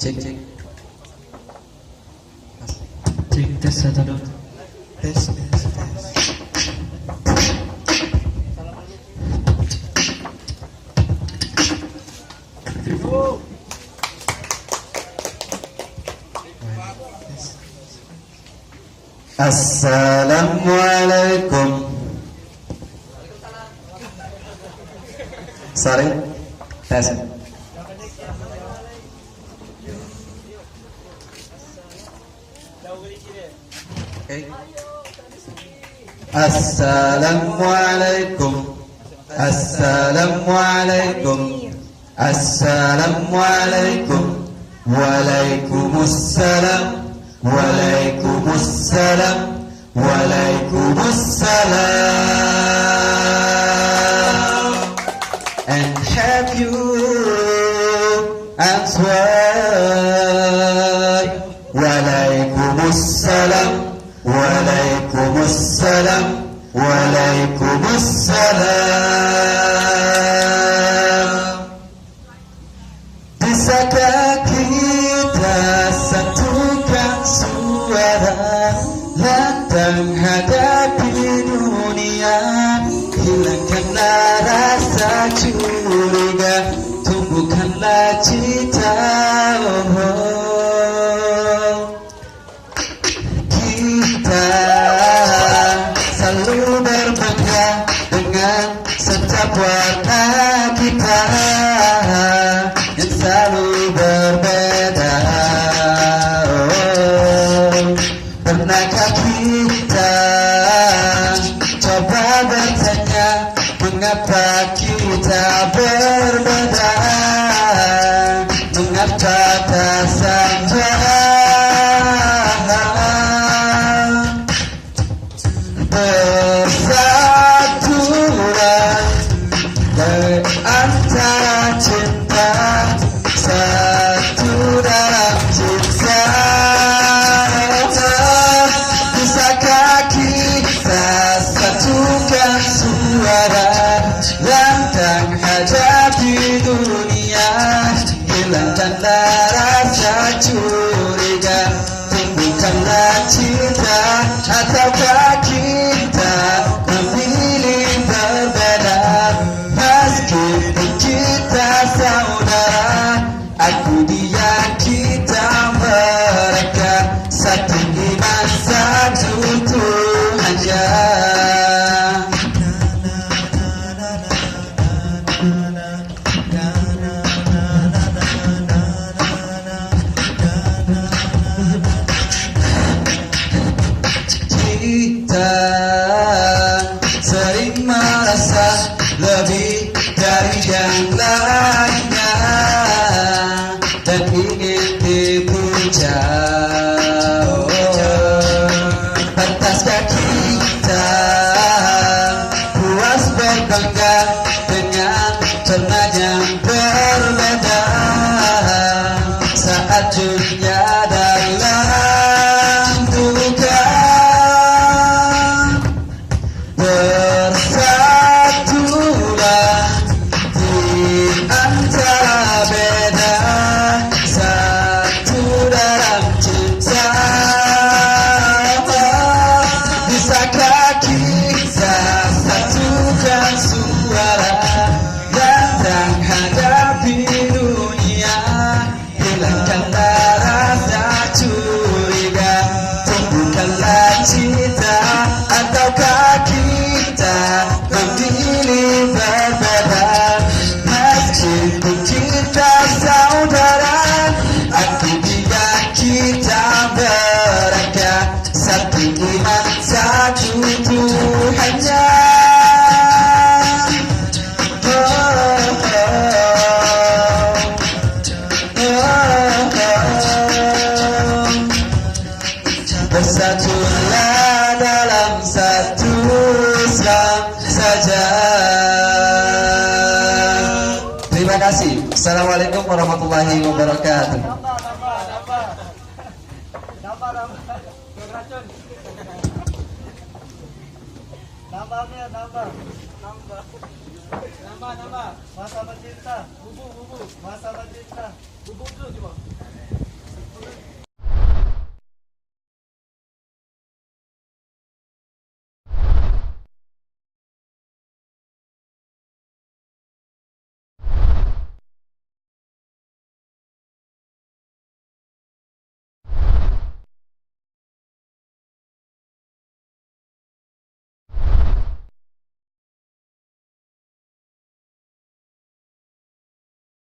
Cek cek. Cek tes satu dua. Tes tes tes. Assalamualaikum. Sorry. Tes. Okay. Assalamualaikum. Assalamualaikum. Assalamualaikum. Waalaikumsalam. Waalaikumsalam. Waalaikumsalam. And have you answered? Waalaikumsalam. Waalaikumsalam. Waalaikumsalam. Bisakah kita satukan suara, lantang hadapi dunia, hilangkanlah rasa curiga, tumbuhkanlah cita. Kita selalu berbangga dengan setiap warna kita yang selalu berbeda. Pernahkah kita coba bertanya mengapa kita berbeda? Mengapa tak saja bersatulah antara cinta, satu dalam cinta. Bisakah kita satukan suara, lantang hadapi dunia, hilangkanlah rasa curiga, tumbuhkanlah cinta. Ataukah kita memilih berbeda, meskipun kita saudara, aku dia kita mereka, satu iman satu Tuhan ya. Kita sering merasa lebih dari yang lainnya dan ingin dipuja. Pantaskah kita puas berbangga dengan warna yang berbeda saat dunia dalam duka? Bersatulah di antara beda, satu dalam cinta. Bisakah kita satukan suara, datang hadapi dunia, hilangkanlah rasa curiga, tumbuhkanlah cinta. Ataukah kita memilih berbeda, meskipun kita saudara, aku dia kita mereka, satu iman satu Tuhannya. Bersatulah dalam satu Islam saja. Terima kasih. Assalamualaikum warahmatullahi wabarakatuh. Nambah. Nambah. Masa bercinta. Bubu. Masa bercinta. Bubu dulu coba.